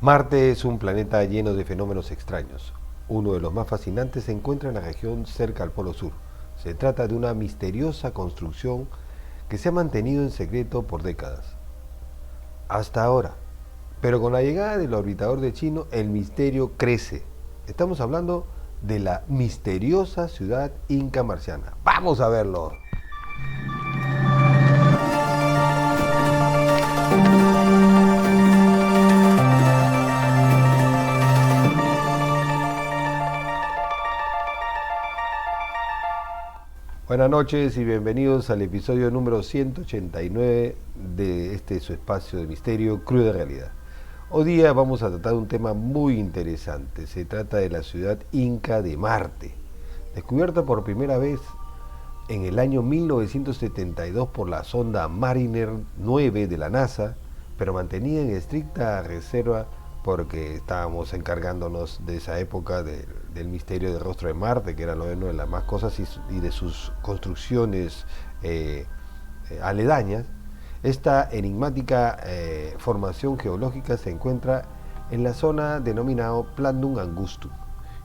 Marte es un planeta lleno de fenómenos extraños. Uno de los más fascinantes se encuentra en la región cerca al Polo Sur. Se trata de una misteriosa construcción que se ha mantenido en secreto por décadas. Hasta ahora. Pero con la llegada del orbitador de Chino, el misterio crece. Estamos hablando de la misteriosa ciudad inca marciana. ¡Vamos a verlo! Buenas noches y bienvenidos al episodio número 189 de su espacio de misterio, Cruda Realidad. Hoy día vamos a tratar un tema muy interesante. Se trata de la ciudad inca de Marte, descubierta por primera vez en el año 1972 por la sonda Mariner 9 de la NASA, pero mantenida en estricta reserva porque estábamos encargándonos de esa época del misterio del rostro de Marte, que era una de las más cosas, y de sus construcciones aledañas. Esta enigmática formación geológica se encuentra en la zona denominada Plandum Angustum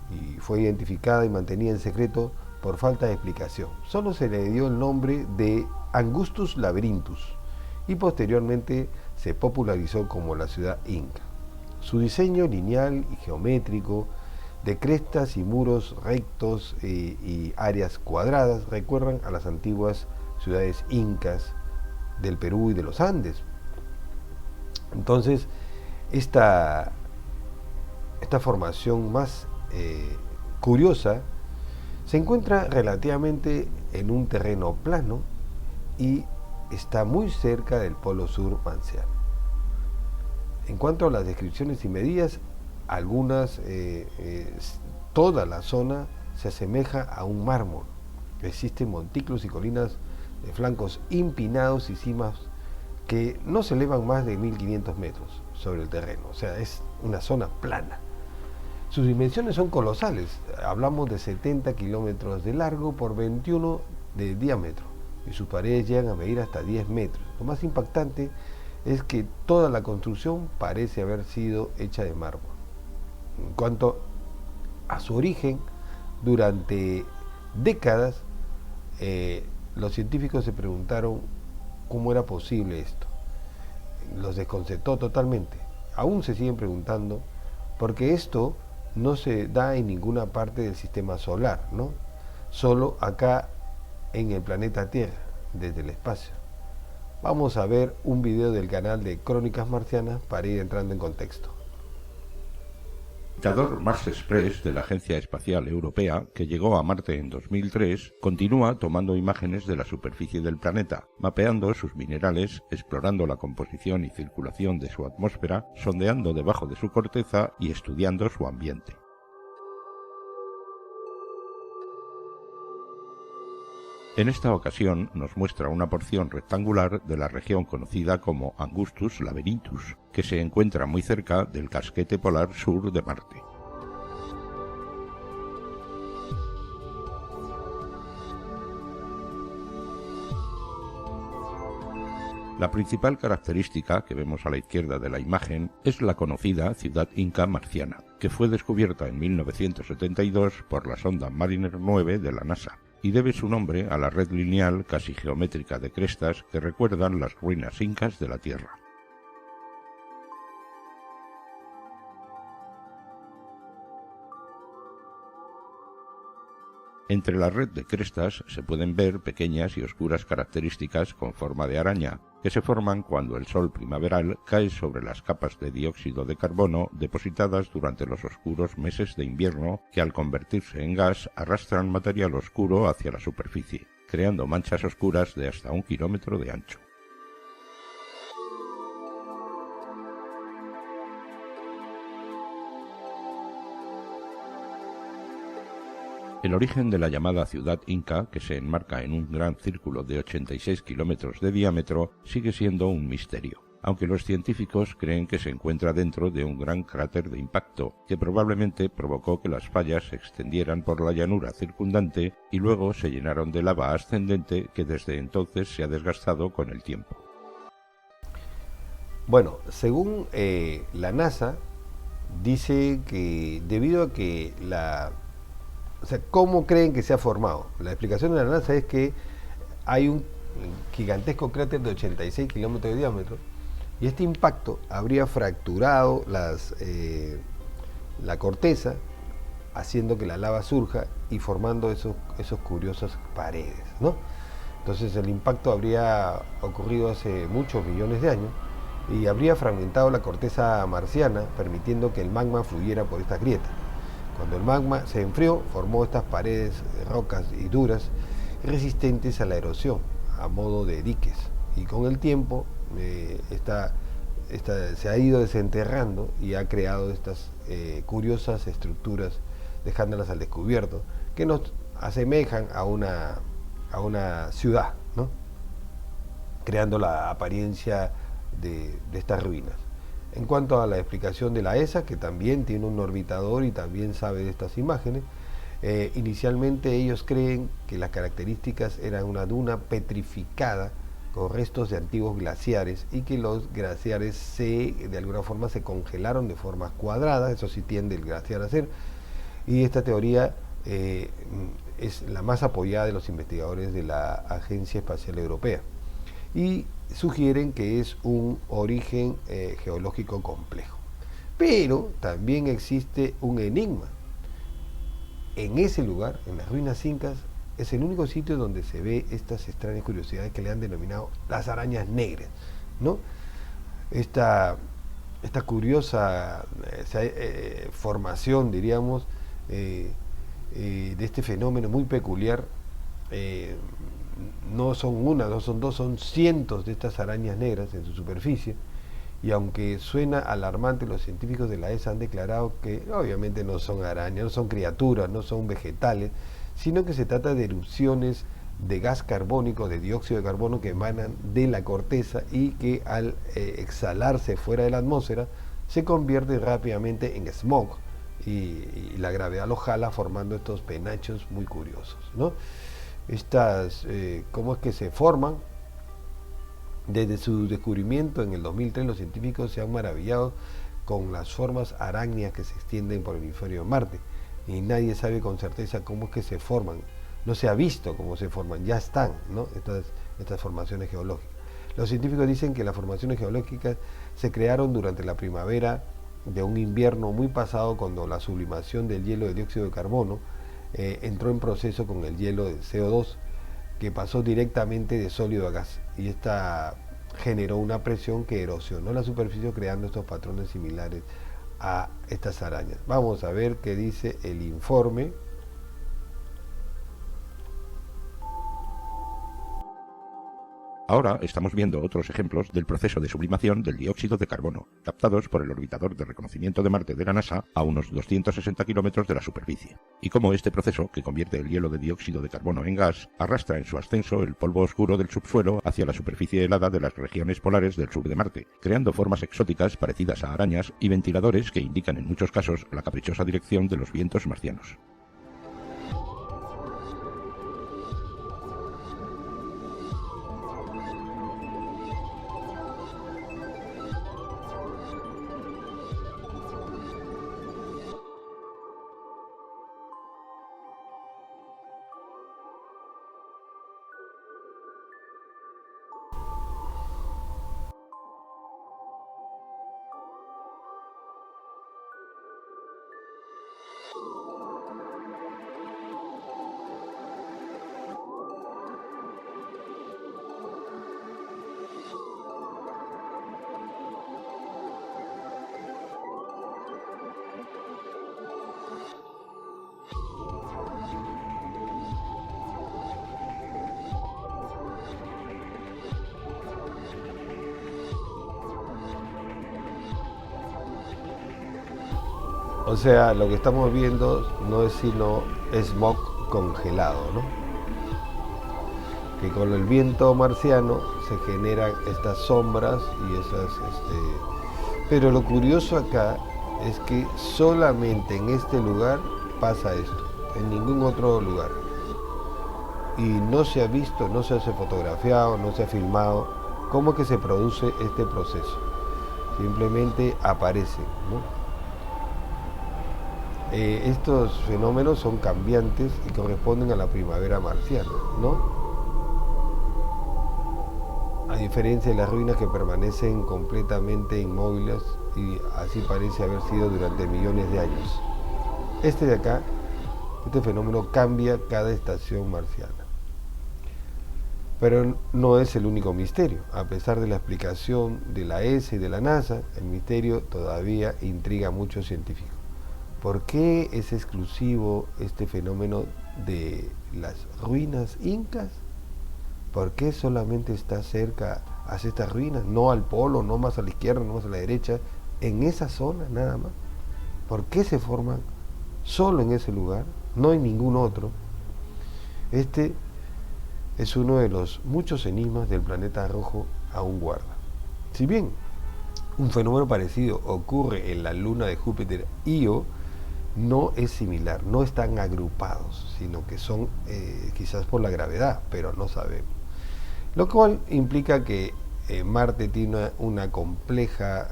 y fue identificada y mantenida en secreto por falta de explicación. Solo se le dio el nombre de Angustus Labyrinthus y posteriormente se popularizó como la ciudad inca. Su diseño lineal y geométrico, de crestas y muros rectos y áreas cuadradas, recuerdan a las antiguas ciudades incas del Perú y de los Andes. Entonces, esta formación más curiosa se encuentra relativamente en un terreno plano y está muy cerca del Polo Sur marciano. En cuanto a las descripciones y medidas, toda la zona se asemeja a un mármol. Existen montículos y colinas de flancos empinados y cimas que no se elevan más de 1500 metros sobre el terreno, o sea, es una zona plana. Sus dimensiones son colosales, hablamos de 70 kilómetros de largo por 21 de diámetro, y sus paredes llegan a medir hasta 10 metros. Lo más impactante es que toda la construcción parece haber sido hecha de mármol. En cuanto a su origen, durante décadas los científicos se preguntaron cómo era posible esto. Los desconcertó totalmente. Aún se siguen preguntando porque esto no se da en ninguna parte del sistema solar, ¿no? Solo acá en el planeta Tierra, desde el espacio. Vamos a ver un video del canal de Crónicas Marcianas para ir entrando en contexto. El orbitador Mars Express de la Agencia Espacial Europea, que llegó a Marte en 2003, continúa tomando imágenes de la superficie del planeta, mapeando sus minerales, explorando la composición y circulación de su atmósfera, sondeando debajo de su corteza y estudiando su ambiente. En esta ocasión nos muestra una porción rectangular de la región conocida como Angustus Labyrinthus, que se encuentra muy cerca del casquete polar sur de Marte. La principal característica que vemos a la izquierda de la imagen es la conocida ciudad inca marciana, que fue descubierta en 1972 por la sonda Mariner 9 de la NASA, y debe su nombre a la red lineal casi geométrica de crestas que recuerdan las ruinas incas de la Tierra. Entre la red de crestas se pueden ver pequeñas y oscuras características con forma de araña, que se forman cuando el sol primaveral cae sobre las capas de dióxido de carbono depositadas durante los oscuros meses de invierno, que al convertirse en gas arrastran material oscuro hacia la superficie, creando manchas oscuras de hasta 1 kilómetro de ancho. El origen de la llamada ciudad inca, que se enmarca en un gran círculo de 86 kilómetros de diámetro, sigue siendo un misterio, aunque los científicos creen que se encuentra dentro de un gran cráter de impacto, que probablemente provocó que las fallas se extendieran por la llanura circundante y luego se llenaron de lava ascendente que desde entonces se ha desgastado con el tiempo. Bueno, según la NASA, dice que debido a que o sea, ¿cómo creen que se ha formado? La explicación de la NASA es que hay un gigantesco cráter de 86 kilómetros de diámetro y este impacto habría fracturado la corteza, haciendo que la lava surja y formando esos curiosas paredes, ¿no? Entonces el impacto habría ocurrido hace muchos millones de años y habría fragmentado la corteza marciana, permitiendo que el magma fluyera por estas grietas. Cuando el magma se enfrió, formó estas paredes rocas y duras, resistentes a la erosión, a modo de diques. Y con el tiempo se ha ido desenterrando y ha creado estas curiosas estructuras, dejándolas al descubierto, que nos asemejan a una ciudad, ¿no? Creando la apariencia de estas ruinas. En cuanto a la explicación de la ESA, que también tiene un orbitador y también sabe de estas imágenes, inicialmente ellos creen que las características eran una duna petrificada con restos de antiguos glaciares y que los glaciares de alguna forma se congelaron de formas cuadradas, eso sí tiende el glaciar a hacer, y esta teoría es la más apoyada de los investigadores de la Agencia Espacial Europea y sugieren que es un origen geológico complejo. Pero también existe un enigma. En ese lugar, en las ruinas incas, es el único sitio donde se ve estas extrañas curiosidades que le han denominado las arañas negras, ¿no? Esta curiosa formación, diríamos, de este fenómeno muy peculiar, no son una, no son dos, son cientos de estas arañas negras en su superficie, y aunque suena alarmante, los científicos de la ESA han declarado que obviamente no son arañas, no son criaturas, no son vegetales, sino que se trata de erupciones de gas carbónico, de dióxido de carbono que emanan de la corteza y que al exhalarse fuera de la atmósfera se convierte rápidamente en smog y la gravedad lo jala formando estos penachos muy curiosos, ¿no? ¿Cómo es que se forman? Desde su descubrimiento en el 2003 los científicos se han maravillado con las formas arácnidas que se extienden por el hemisferio de Marte y nadie sabe con certeza cómo es que se forman, no se ha visto cómo se forman, ya están, ¿no? estas formaciones geológicas. Los científicos dicen que las formaciones geológicas se crearon durante la primavera de un invierno muy pasado, cuando la sublimación del hielo de dióxido de carbono entró en proceso con el hielo de CO2, que pasó directamente de sólido a gas, y esta generó una presión que erosionó la superficie, creando estos patrones similares a estas arañas. Vamos a ver qué dice el informe. Ahora estamos viendo otros ejemplos del proceso de sublimación del dióxido de carbono, captados por el orbitador de reconocimiento de Marte de la NASA a unos 260 kilómetros de la superficie, y cómo este proceso, que convierte el hielo de dióxido de carbono en gas, arrastra en su ascenso el polvo oscuro del subsuelo hacia la superficie helada de las regiones polares del sur de Marte, creando formas exóticas parecidas a arañas y ventiladores que indican en muchos casos la caprichosa dirección de los vientos marcianos. O sea, lo que estamos viendo no es sino smog congelado, ¿no? Que con el viento marciano se generan estas sombras y pero lo curioso acá es que solamente en este lugar pasa esto, en ningún otro lugar. Y no se ha visto, no se ha fotografiado, no se ha filmado cómo es que se produce este proceso. Simplemente aparece, ¿no? Estos fenómenos son cambiantes y corresponden a la primavera marciana, ¿no? A diferencia de las ruinas que permanecen completamente inmóviles y así parece haber sido durante millones de años. Este de acá, este fenómeno cambia cada estación marciana. Pero no es el único misterio. A pesar de la explicación de la ESA y de la NASA, el misterio todavía intriga a muchos científicos. ¿Por qué es exclusivo este fenómeno de las ruinas incas? ¿Por qué solamente está cerca hacia estas ruinas? No al polo, no más a la izquierda, no más a la derecha, en esa zona nada más. ¿Por qué se forman solo en ese lugar? No en ningún otro. Este es uno de los muchos enigmas del planeta rojo aún guarda. Si bien un fenómeno parecido ocurre en la luna de Júpiter Io, no es similar, no están agrupados, sino que son quizás por la gravedad, pero no sabemos. Lo cual implica que Marte tiene una compleja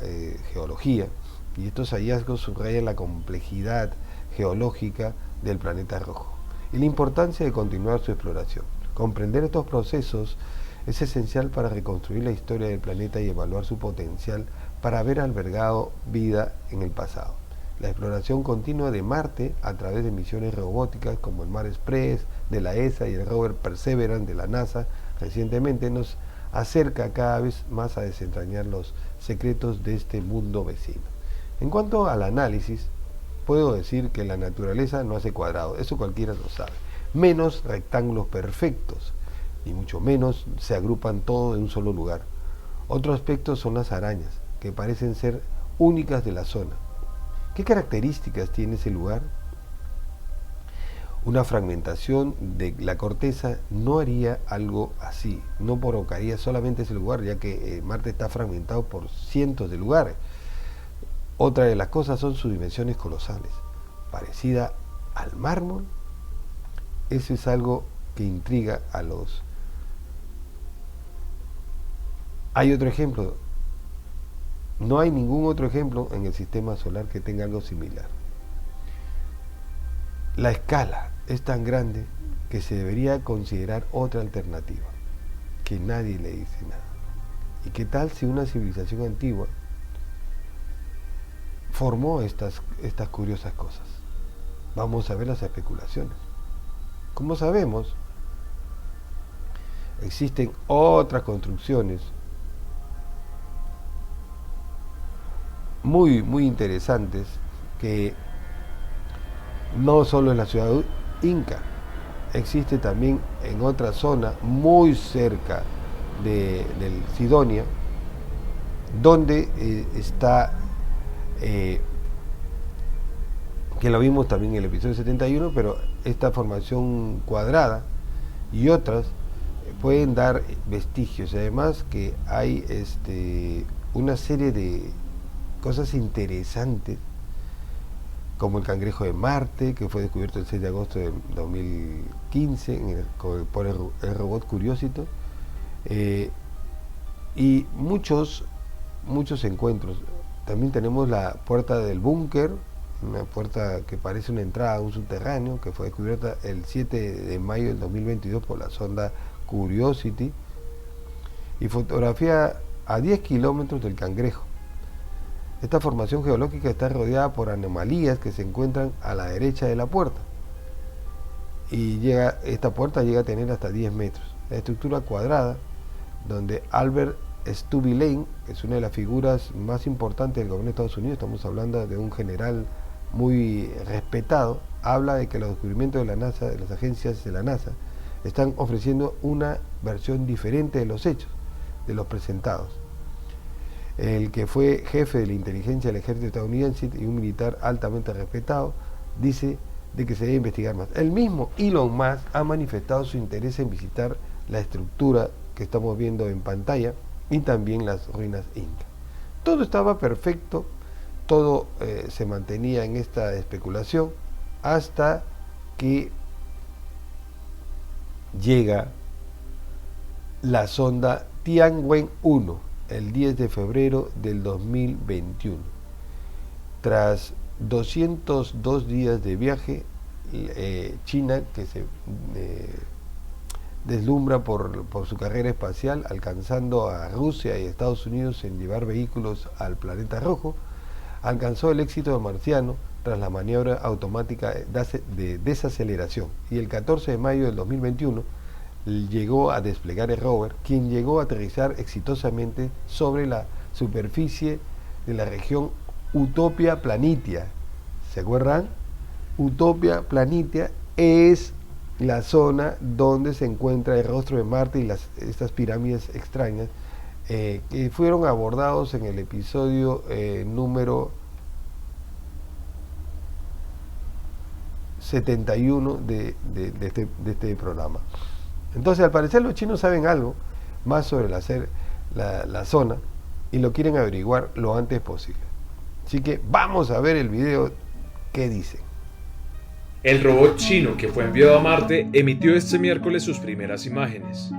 geología, y estos hallazgos subrayan la complejidad geológica del planeta rojo y la importancia de continuar su exploración. Comprender estos procesos es esencial para reconstruir la historia del planeta y evaluar su potencial para haber albergado vida en el pasado. La exploración continua de Marte a través de misiones robóticas como el Mars Express de la ESA y el rover Perseverance de la NASA recientemente nos acerca cada vez más a desentrañar los secretos de este mundo vecino. En cuanto al análisis, puedo decir que la naturaleza no hace cuadrados, eso cualquiera lo sabe, menos rectángulos perfectos, y mucho menos se agrupan todo en un solo lugar. Otro aspecto son las arañas, que parecen ser únicas de la zona. ¿Qué características tiene ese lugar? Una fragmentación de la corteza no haría algo así, no provocaría solamente ese lugar, ya que Marte está fragmentado por cientos de lugares. Otra de las cosas son sus dimensiones colosales, parecida al mármol. Eso es algo que intriga a los... Hay otro ejemplo. No hay ningún otro ejemplo en el sistema solar que tenga algo similar. La escala es tan grande que se debería considerar otra alternativa, que nadie le dice nada. ¿Y qué tal si una civilización antigua formó estas curiosas cosas? Vamos a ver las especulaciones. Como sabemos, existen otras construcciones muy interesantes que no solo en la ciudad inca, existe también en otra zona muy cerca del Sidonia, donde está, que lo vimos también en el episodio 71, pero esta formación cuadrada y otras pueden dar vestigios. Además que hay una serie de cosas interesantes, como el cangrejo de Marte, que fue descubierto el 6 de agosto de 2015 por el robot Curiosity, y muchos encuentros. También tenemos la puerta del búnker, una puerta que parece una entrada a un subterráneo, que fue descubierta el 7 de mayo del 2022 por la sonda Curiosity, y fotografía a 10 kilómetros del cangrejo. Esta formación geológica está rodeada por anomalías que se encuentran a la derecha de la puerta, y esta puerta llega a tener hasta 10 metros. La estructura cuadrada, donde Albert Stubbe que es una de las figuras más importantes del gobierno de Estados Unidos, estamos hablando de un general muy respetado, habla de que los descubrimientos de la NASA, de las agencias de la NASA, están ofreciendo una versión diferente de los hechos, de los presentados. El que fue jefe de la inteligencia del ejército estadounidense y un militar altamente respetado, dice de que se debe investigar más. El mismo Elon Musk ha manifestado su interés en visitar la estructura que estamos viendo en pantalla y también las ruinas incas. Todo estaba perfecto, todo se mantenía en esta especulación hasta que llega la sonda Tianwen-1 el 10 de febrero del 2021. Tras 202 días de viaje, China, que se deslumbra por su carrera espacial, alcanzando a Rusia y Estados Unidos en llevar vehículos al planeta rojo, alcanzó el éxito marciano tras la maniobra automática de desaceleración, y el 14 de mayo del 2021 llegó a desplegar el rover, quien llegó a aterrizar exitosamente sobre la superficie de la región Utopia Planitia. ¿Se acuerdan? Utopia Planitia es la zona donde se encuentra el rostro de Marte y estas pirámides extrañas que fueron abordados en el episodio número 71 de este programa. Entonces, al parecer los chinos saben algo más sobre la zona y lo quieren averiguar lo antes posible. Así que vamos a ver el video que dice. El robot chino que fue enviado a Marte emitió este miércoles sus primeras imágenes.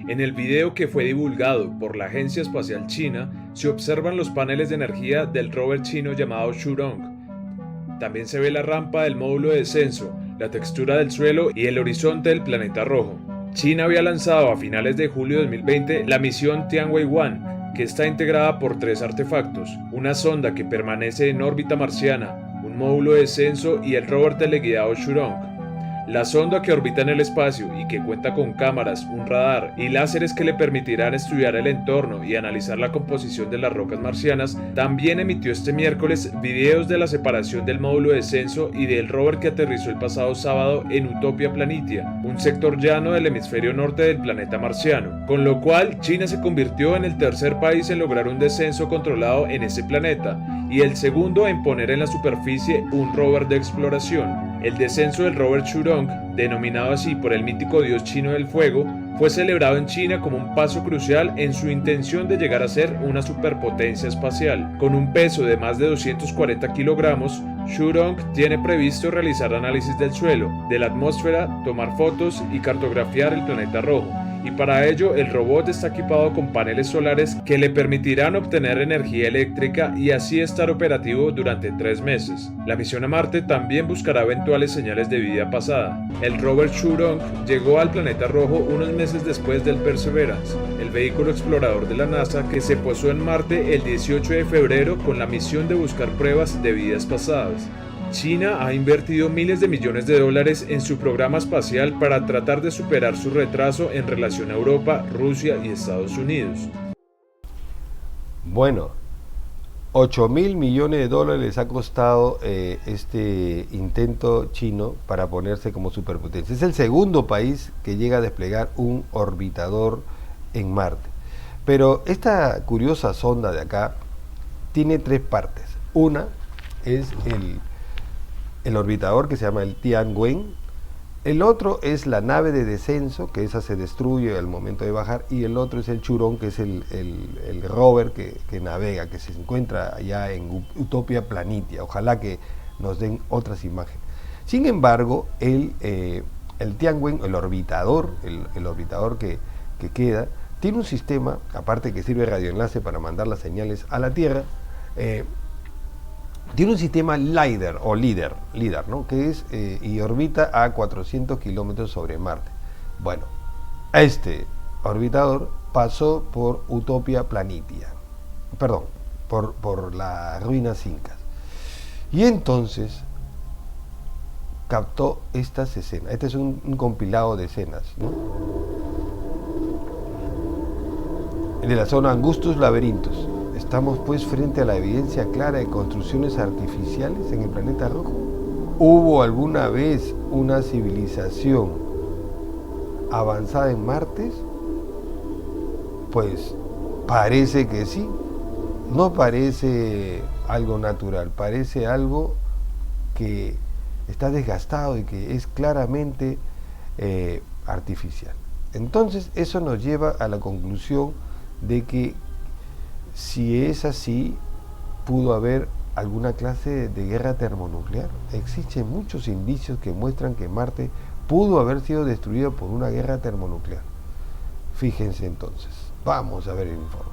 En el video que fue divulgado por la Agencia Espacial China se observan los paneles de energía del rover chino llamado Shurong. También se ve la rampa del módulo de descenso, la textura del suelo y el horizonte del planeta rojo. China había lanzado a finales de julio de 2020 la misión Tianwei-1, que está integrada por 3 artefactos: una sonda que permanece en órbita marciana, un módulo de descenso y el rover teleguiado Shurong. La sonda que orbita en el espacio y que cuenta con cámaras, un radar y láseres que le permitirán estudiar el entorno y analizar la composición de las rocas marcianas, también emitió este miércoles videos de la separación del módulo de descenso y del rover que aterrizó el pasado sábado en Utopia Planitia, un sector llano del hemisferio norte del planeta marciano, con lo cual China se convirtió en el tercer país en lograr un descenso controlado en ese planeta y el segundo en poner en la superficie un rover de exploración. El descenso del rover Shurong, denominado así por el mítico dios chino del fuego, fue celebrado en China como un paso crucial en su intención de llegar a ser una superpotencia espacial. Con un peso de más de 240 kilogramos, Shurong tiene previsto realizar análisis del suelo, de la atmósfera, tomar fotos y cartografiar el planeta rojo. Y para ello el robot está equipado con paneles solares que le permitirán obtener energía eléctrica y así estar operativo durante 3 meses. La misión a Marte también buscará eventuales señales de vida pasada. El rover Shurong llegó al planeta rojo unos meses después del Perseverance, el vehículo explorador de la NASA que se posó en Marte el 18 de febrero con la misión de buscar pruebas de vidas pasadas. China ha invertido miles de millones de dólares en su programa espacial para tratar de superar su retraso en relación a Europa, Rusia y Estados Unidos. Bueno, 8.000 millones de dólares ha costado este intento chino para ponerse como superpotencia. Es el segundo país que llega a desplegar un orbitador en Marte. Pero esta curiosa sonda de acá tiene 3 partes. Una es el orbitador, que se llama el Tianwen. El otro es la nave de descenso, que esa se destruye al momento de bajar, y el otro es el Shurong, que es el rover que navega, que se encuentra allá en Utopia Planitia. Ojalá que nos den otras imágenes. Sin embargo, el Tianwen, el orbitador que queda, tiene un sistema, aparte que sirve radioenlace para mandar las señales a la Tierra, tiene un sistema LIDAR, ¿no? Que es y orbita a 400 kilómetros sobre Marte. Bueno, este orbitador pasó por Utopia Planitia, perdón, por las ruinas incas, y entonces captó estas escenas. Este es un compilado de escenas, ¿no? De la zona Angustus Laberintos. Estamos pues frente a la evidencia clara de construcciones artificiales en el planeta rojo. ¿Hubo alguna vez una civilización avanzada en Marte? Pues parece que sí. No parece algo natural, parece algo que está desgastado y que es claramente artificial. Entonces eso nos lleva a la conclusión de que si es así, pudo haber alguna clase de guerra termonuclear. Existen muchos indicios que muestran que Marte pudo haber sido destruido por una guerra termonuclear. Fíjense entonces, vamos a ver el informe.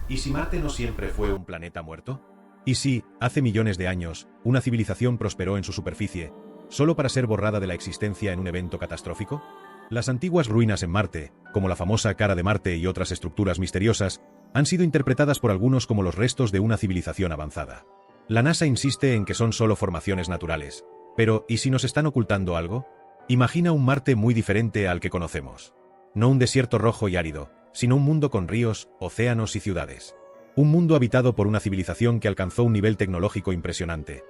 ¿Y si Marte no siempre fue un planeta muerto? ¿Y si, hace millones de años, una civilización prosperó en su superficie, solo para ser borrada de la existencia en un evento catastrófico? Las antiguas ruinas en Marte, como la famosa cara de Marte y otras estructuras misteriosas, han sido interpretadas por algunos como los restos de una civilización avanzada. La NASA insiste en que son solo formaciones naturales. Pero, ¿y si nos están ocultando algo? Imagina un Marte muy diferente al que conocemos. No un desierto rojo y árido, sino un mundo con ríos, océanos y ciudades. Un mundo habitado por una civilización que alcanzó un nivel tecnológico impresionante.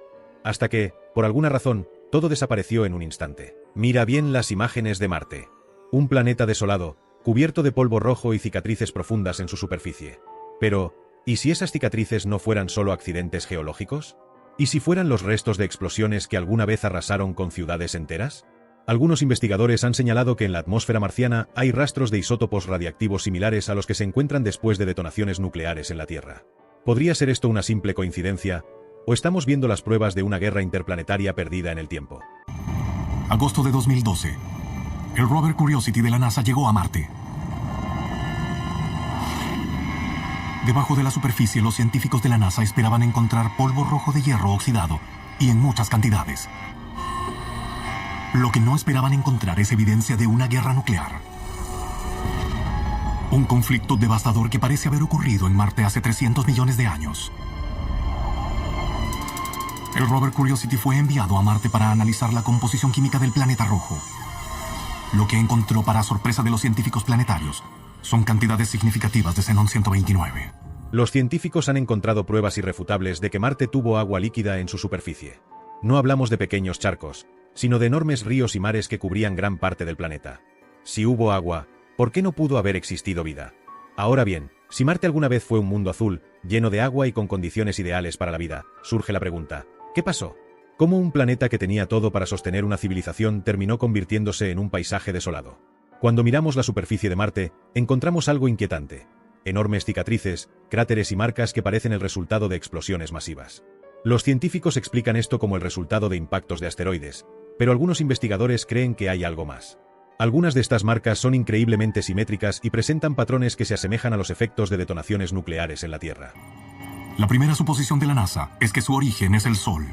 Hasta que, por alguna razón, todo desapareció en un instante. Mira bien las imágenes de Marte. Un planeta desolado, cubierto de polvo rojo y cicatrices profundas en su superficie. Pero, ¿y si esas cicatrices no fueran solo accidentes geológicos? ¿Y si fueran los restos de explosiones que alguna vez arrasaron con ciudades enteras? Algunos investigadores han señalado que en la atmósfera marciana hay rastros de isótopos radiactivos similares a los que se encuentran después de detonaciones nucleares en la Tierra. ¿Podría ser esto una simple coincidencia? ¿O estamos viendo las pruebas de una guerra interplanetaria perdida en el tiempo? Agosto de 2012. El rover Curiosity de la NASA llegó a Marte. Debajo de la superficie, los científicos de la NASA esperaban encontrar polvo rojo de hierro oxidado, y en muchas cantidades. Lo que no esperaban encontrar es evidencia de una guerra nuclear. Un conflicto devastador que parece haber ocurrido en Marte hace 300 millones de años. El rover Curiosity fue enviado a Marte para analizar la composición química del planeta rojo. Lo que encontró, para sorpresa de los científicos planetarios, son cantidades significativas de xenón 129. Los científicos han encontrado pruebas irrefutables de que Marte tuvo agua líquida en su superficie. No hablamos de pequeños charcos, sino de enormes ríos y mares que cubrían gran parte del planeta. Si hubo agua, ¿por qué no pudo haber existido vida? Ahora bien, si Marte alguna vez fue un mundo azul, lleno de agua y con condiciones ideales para la vida, surge la pregunta, ¿qué pasó? ¿Cómo un planeta que tenía todo para sostener una civilización terminó convirtiéndose en un paisaje desolado? Cuando miramos la superficie de Marte, encontramos algo inquietante. Enormes cicatrices, cráteres y marcas que parecen el resultado de explosiones masivas. Los científicos explican esto como el resultado de impactos de asteroides, pero algunos investigadores creen que hay algo más. Algunas de estas marcas son increíblemente simétricas y presentan patrones que se asemejan a los efectos de detonaciones nucleares en la Tierra. La primera suposición de la NASA es que su origen es el Sol.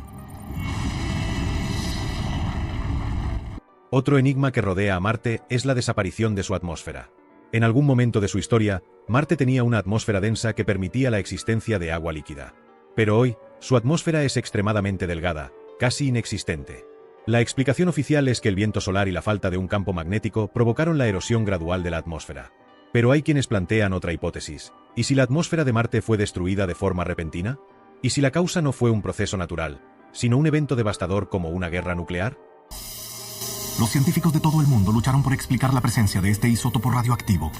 Otro enigma que rodea a Marte es la desaparición de su atmósfera. En algún momento de su historia, Marte tenía una atmósfera densa que permitía la existencia de agua líquida. Pero hoy, su atmósfera es extremadamente delgada, casi inexistente. La explicación oficial es que el viento solar y la falta de un campo magnético provocaron la erosión gradual de la atmósfera. Pero hay quienes plantean otra hipótesis. ¿Y si la atmósfera de Marte fue destruida de forma repentina? ¿Y si la causa no fue un proceso natural, sino un evento devastador como una guerra nuclear? Los científicos de todo el mundo lucharon por explicar la presencia de este isótopo radioactivo.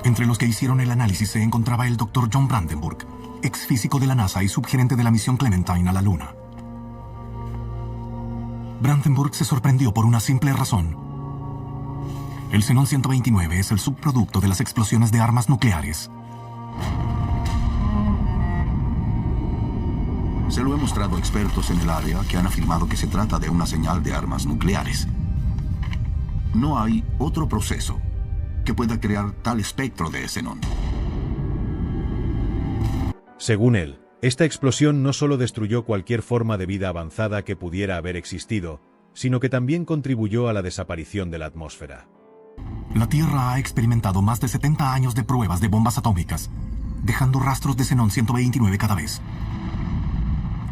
Entre los que hicieron el análisis se encontraba el Dr. John Brandenburg, ex físico de la NASA y subgerente de la misión Clementine a la Luna. Brandenburg se sorprendió por una simple razón. El xenón 129 es el subproducto de las explosiones de armas nucleares. Se lo he mostrado a expertos en el área que han afirmado que se trata de una señal de armas nucleares. No hay otro proceso que pueda crear tal espectro de xenón. Según él, esta explosión no solo destruyó cualquier forma de vida avanzada que pudiera haber existido, sino que también contribuyó a la desaparición de la atmósfera. La Tierra ha experimentado más de 70 años de pruebas de bombas atómicas, dejando rastros de xenón 129 cada vez.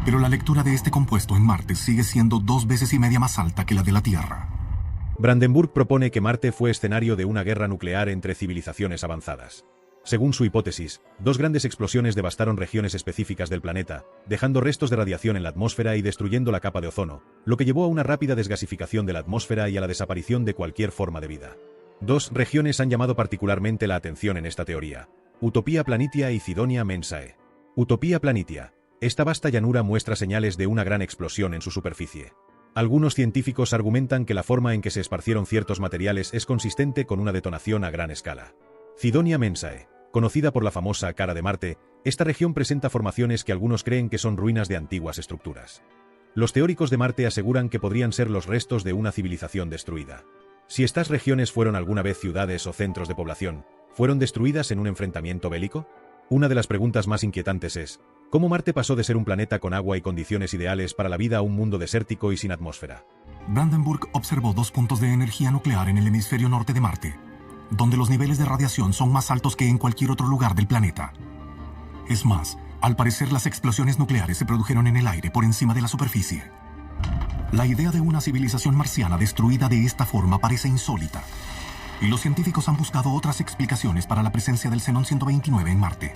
Pero la lectura de este compuesto en Marte sigue siendo 2 veces y media más alta que la de la Tierra. Brandenburg propone que Marte fue escenario de una guerra nuclear entre civilizaciones avanzadas. Según su hipótesis, 2 grandes explosiones devastaron regiones específicas del planeta, dejando restos de radiación en la atmósfera y destruyendo la capa de ozono, lo que llevó a una rápida desgasificación de la atmósfera y a la desaparición de cualquier forma de vida. 2 regiones han llamado particularmente la atención en esta teoría: Utopia Planitia y Cydonia Mensae. Utopia Planitia. Esta vasta llanura muestra señales de una gran explosión en su superficie. Algunos científicos argumentan que la forma en que se esparcieron ciertos materiales es consistente con una detonación a gran escala. Cydonia Mensae. Conocida por la famosa cara de Marte, esta región presenta formaciones que algunos creen que son ruinas de antiguas estructuras. Los teóricos de Marte aseguran que podrían ser los restos de una civilización destruida. Si estas regiones fueron alguna vez ciudades o centros de población, ¿fueron destruidas en un enfrentamiento bélico? Una de las preguntas más inquietantes es, ¿cómo Marte pasó de ser un planeta con agua y condiciones ideales para la vida a un mundo desértico y sin atmósfera? Brandenburg observó 2 puntos de energía nuclear en el hemisferio norte de Marte, donde los niveles de radiación son más altos que en cualquier otro lugar del planeta. Es más, al parecer las explosiones nucleares se produjeron en el aire por encima de la superficie. La idea de una civilización marciana destruida de esta forma parece insólita, y los científicos han buscado otras explicaciones para la presencia del xenón 129 en Marte.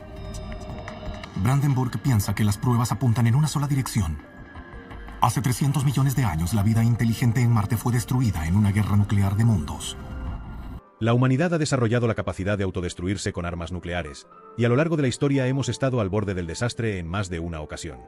Brandenburg piensa que las pruebas apuntan en una sola dirección. Hace 300 millones de años, la vida inteligente en Marte fue destruida en una guerra nuclear de mundos. La humanidad ha desarrollado la capacidad de autodestruirse con armas nucleares, y a lo largo de la historia hemos estado al borde del desastre en más de una ocasión.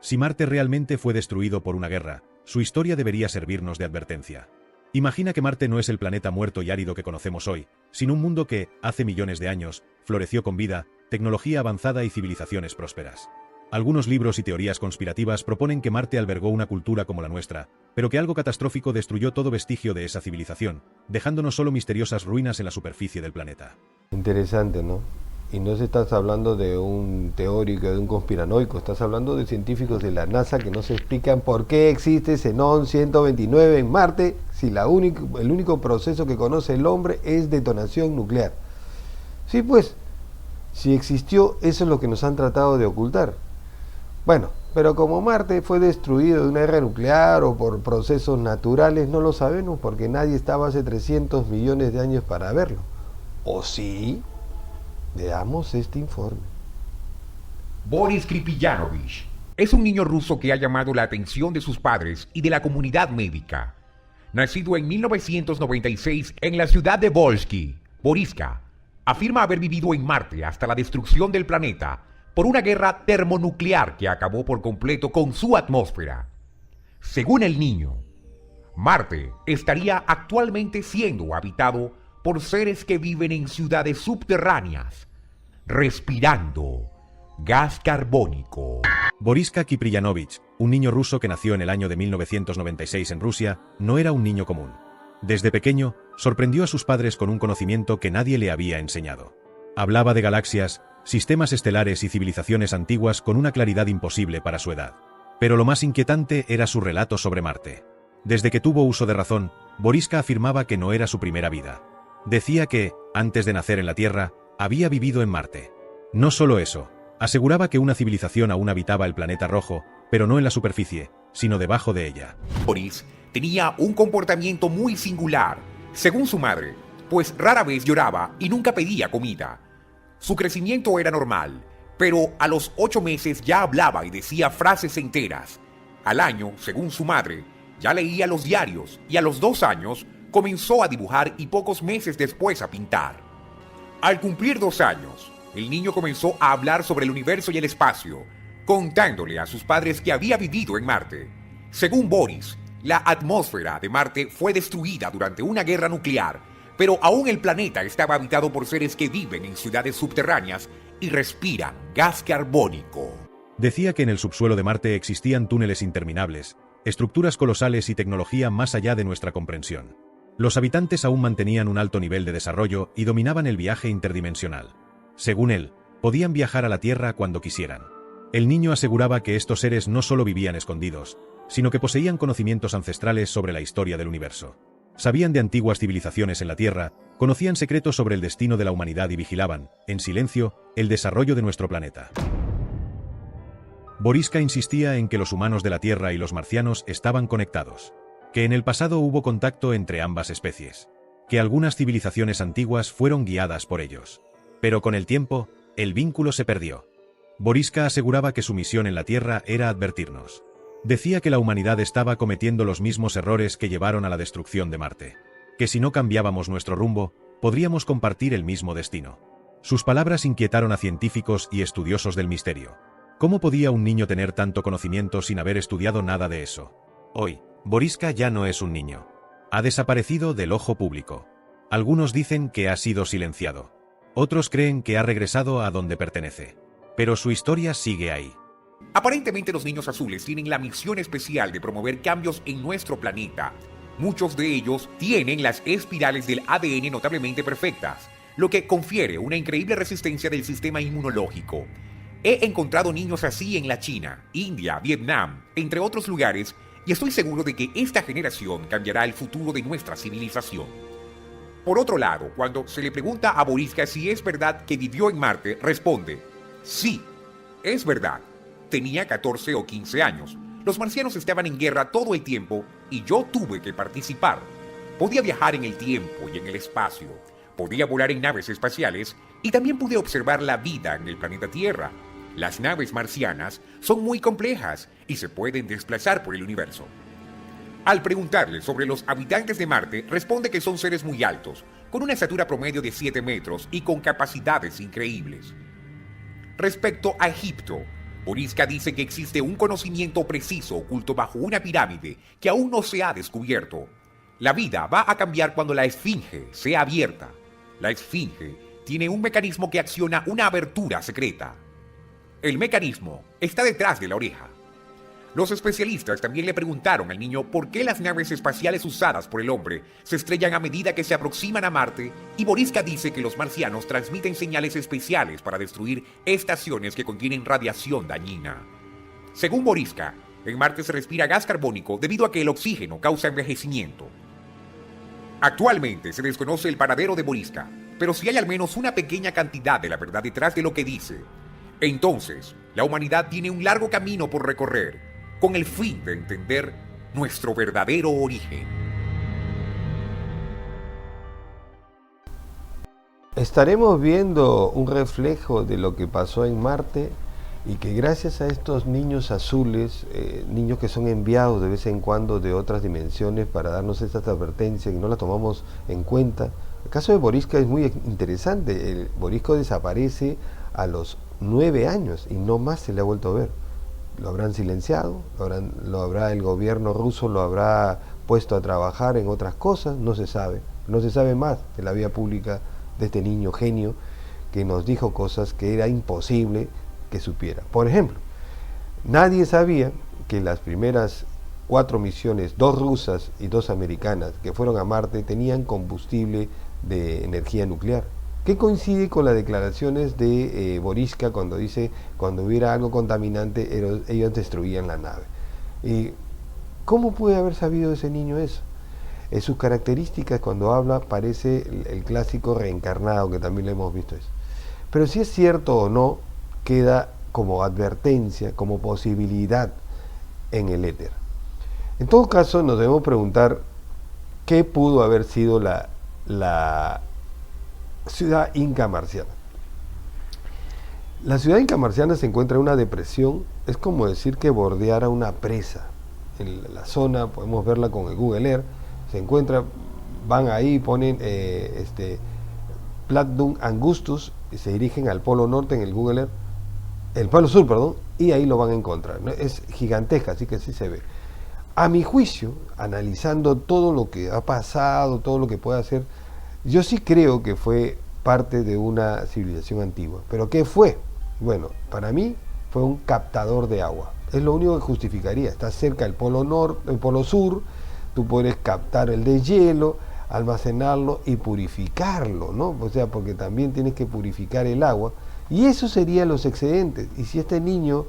Si Marte realmente fue destruido por una guerra, su historia debería servirnos de advertencia. Imagina que Marte no es el planeta muerto y árido que conocemos hoy, sino un mundo que, hace millones de años, floreció con vida, tecnología avanzada y civilizaciones prósperas. Algunos libros y teorías conspirativas proponen que Marte albergó una cultura como la nuestra, pero que algo catastrófico destruyó todo vestigio de esa civilización, dejándonos solo misteriosas ruinas en la superficie del planeta. Interesante, ¿no? Y no se estás hablando de un teórico, de un conspiranoico, estás hablando de científicos de la NASA que no se explican por qué existe xenón 129 en Marte si el único proceso que conoce el hombre es detonación nuclear. Sí, pues, si existió, eso es lo que nos han tratado de ocultar. Bueno, pero como Marte fue destruido de una guerra nuclear o por procesos naturales, no lo sabemos porque nadie estaba hace 300 millones de años para verlo. ¿O sí? Veamos este informe. Boris Kripiyanovich es un niño ruso que ha llamado la atención de sus padres y de la comunidad médica. Nacido en 1996 en la ciudad de Volsky, Boriska, afirma haber vivido en Marte hasta la destrucción del planeta por una guerra termonuclear que acabó por completo con su atmósfera. Según el niño, Marte estaría actualmente siendo habitado por seres que viven en ciudades subterráneas, respirando gas carbónico. Boriska Kipriyanovich, un niño ruso que nació en el año de 1996 en Rusia, no era un niño común. Desde pequeño, sorprendió a sus padres con un conocimiento que nadie le había enseñado. Hablaba de galaxias, sistemas estelares y civilizaciones antiguas con una claridad imposible para su edad. Pero lo más inquietante era su relato sobre Marte. Desde que tuvo uso de razón, Boriska afirmaba que no era su primera vida. Decía que, antes de nacer en la Tierra, había vivido en Marte. No solo eso, aseguraba que una civilización aún habitaba el planeta rojo, pero no en la superficie, sino debajo de ella. Boris tenía un comportamiento muy singular, según su madre, pues rara vez lloraba y nunca pedía comida. Su crecimiento era normal, pero a los 8 meses ya hablaba y decía frases enteras. Al año, según su madre, ya leía los diarios y a los 2 años comenzó a dibujar y pocos meses después a pintar. Al cumplir 2 años, el niño comenzó a hablar sobre el universo y el espacio, contándole a sus padres que había vivido en Marte. Según Boris, la atmósfera de Marte fue destruida durante una guerra nuclear, pero aún el planeta estaba habitado por seres que viven en ciudades subterráneas y respiran gas carbónico. Decía que en el subsuelo de Marte existían túneles interminables, estructuras colosales y tecnología más allá de nuestra comprensión. Los habitantes aún mantenían un alto nivel de desarrollo y dominaban el viaje interdimensional. Según él, podían viajar a la Tierra cuando quisieran. El niño aseguraba que estos seres no solo vivían escondidos, sino que poseían conocimientos ancestrales sobre la historia del universo. Sabían de antiguas civilizaciones en la Tierra, conocían secretos sobre el destino de la humanidad y vigilaban, en silencio, el desarrollo de nuestro planeta. Boriska insistía en que los humanos de la Tierra y los marcianos estaban conectados, que en el pasado hubo contacto entre ambas especies, que algunas civilizaciones antiguas fueron guiadas por ellos. Pero con el tiempo, el vínculo se perdió. Boriska aseguraba que su misión en la Tierra era advertirnos. Decía que la humanidad estaba cometiendo los mismos errores que llevaron a la destrucción de Marte, que si no cambiábamos nuestro rumbo, podríamos compartir el mismo destino. Sus palabras inquietaron a científicos y estudiosos del misterio. ¿Cómo podía un niño tener tanto conocimiento sin haber estudiado nada de eso? Hoy, Boriska ya no es un niño. Ha desaparecido del ojo público. Algunos dicen que ha sido silenciado. Otros creen que ha regresado a donde pertenece. Pero su historia sigue ahí. Aparentemente los niños azules tienen la misión especial de promover cambios en nuestro planeta. Muchos de ellos tienen las espirales del ADN notablemente perfectas, lo que confiere una increíble resistencia del sistema inmunológico. He encontrado niños así en la China, India, Vietnam, entre otros lugares, y estoy seguro de que esta generación cambiará el futuro de nuestra civilización. Por otro lado, cuando se le pregunta a Boriska si es verdad que vivió en Marte, responde: sí, es verdad. Tenía 14 o 15 años. Los marcianos estaban en guerra todo el tiempo y yo tuve que participar. Podía viajar en el tiempo y en el espacio. Podía volar en naves espaciales y también pude observar la vida en el planeta Tierra. Las naves marcianas son muy complejas y se pueden desplazar por el universo. Al preguntarle sobre los habitantes de Marte, responde que son seres muy altos, con una estatura promedio de 7 metros y con capacidades increíbles. Respecto a Egipto, Boriska dice que existe un conocimiento preciso oculto bajo una pirámide que aún no se ha descubierto. La vida va a cambiar cuando la esfinge sea abierta. La esfinge tiene un mecanismo que acciona una abertura secreta. El mecanismo está detrás de la oreja. Los especialistas también le preguntaron al niño por qué las naves espaciales usadas por el hombre se estrellan a medida que se aproximan a Marte, y Boriska dice que los marcianos transmiten señales especiales para destruir estaciones que contienen radiación dañina. Según Boriska, en Marte se respira gas carbónico debido a que el oxígeno causa envejecimiento. Actualmente se desconoce el paradero de Boriska, pero si hay al menos una pequeña cantidad de la verdad detrás de lo que dice, entonces la humanidad tiene un largo camino por recorrer, con el fin de entender nuestro verdadero origen. Estaremos viendo un reflejo de lo que pasó en Marte, y que gracias a estos niños azules, niños que son enviados de vez en cuando de otras dimensiones para darnos estas advertencias y no las tomamos en cuenta. El caso de Boriska es muy interesante. El Boriska desaparece a los 9 años y no más se le ha vuelto a ver. Lo habrán silenciado, lo habrá el gobierno ruso, lo habrá puesto a trabajar en otras cosas, no se sabe más de la vida pública de este niño genio que nos dijo cosas que era imposible que supiera. Por ejemplo, nadie sabía que las primeras 4 misiones, 2 rusas y 2 americanas que fueron a Marte, tenían combustible de energía nuclear, que coincide con las declaraciones de Boriska cuando dice: cuando hubiera algo contaminante ellos destruían la nave. ¿Y cómo puede haber sabido ese niño eso? En sus características, cuando habla, parece el clásico reencarnado, que también lo hemos visto eso. Pero si es cierto o no, queda como advertencia, como posibilidad en el éter. En todo caso, nos debemos preguntar qué pudo haber sido la ciudad inca marciana. La ciudad inca marciana se encuentra en una depresión. Es como decir que bordeara una presa. En la zona, podemos verla con el Google Earth, se encuentra, van ahí, ponen Platinum Angustus y se dirigen al polo norte en el Google Earth, el polo sur, perdón, y ahí lo van a encontrar, ¿no? Es gigantesca, así que sí se ve. A mi juicio, analizando todo lo que ha pasado, todo lo que puede hacer, yo sí creo que fue parte de una civilización antigua. ¿Pero qué fue? Bueno, para mí fue un captador de agua. Es lo único que justificaría. Está cerca del polo norte, el polo sur, tú puedes captar el deshielo, almacenarlo y purificarlo, ¿no? O sea, porque también tienes que purificar el agua, y eso serían los excedentes. Y si este niño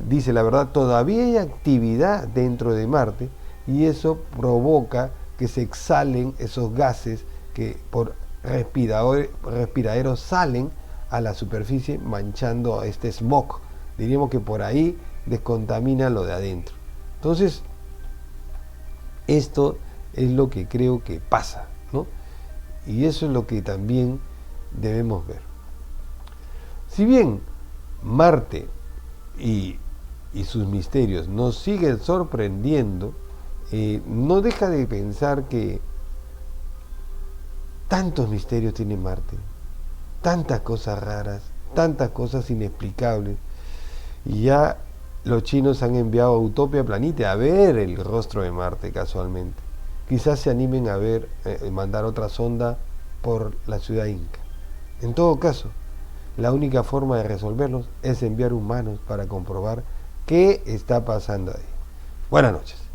dice la verdad, todavía hay actividad dentro de Marte, y eso provoca que se exhalen esos gases que por respiraderos salen a la superficie, manchando a este smog. Diríamos que por ahí descontamina lo de adentro. Entonces, esto es lo que creo que pasa, ¿no? Y eso es lo que también debemos ver. Si bien Marte y sus misterios nos siguen sorprendiendo, no deja de pensar que tantos misterios tiene Marte, tantas cosas raras, tantas cosas inexplicables, y ya los chinos han enviado a Utopia Planete a ver el rostro de Marte casualmente. Quizás se animen a ver, mandar otra sonda por la ciudad inca. En todo caso, la única forma de resolverlos es enviar humanos para comprobar qué está pasando ahí. Buenas noches.